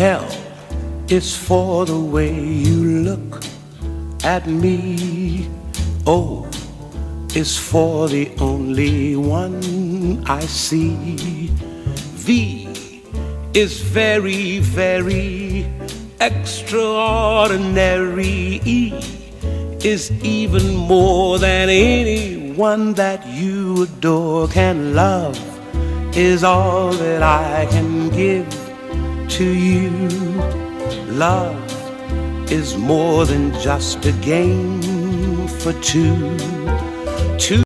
L is for the way you look at me. O is for the only one I see. V is very, very extraordinary. E is even more than anyone that you adore can love, is all that I can give to you. Love is more than just a game for two.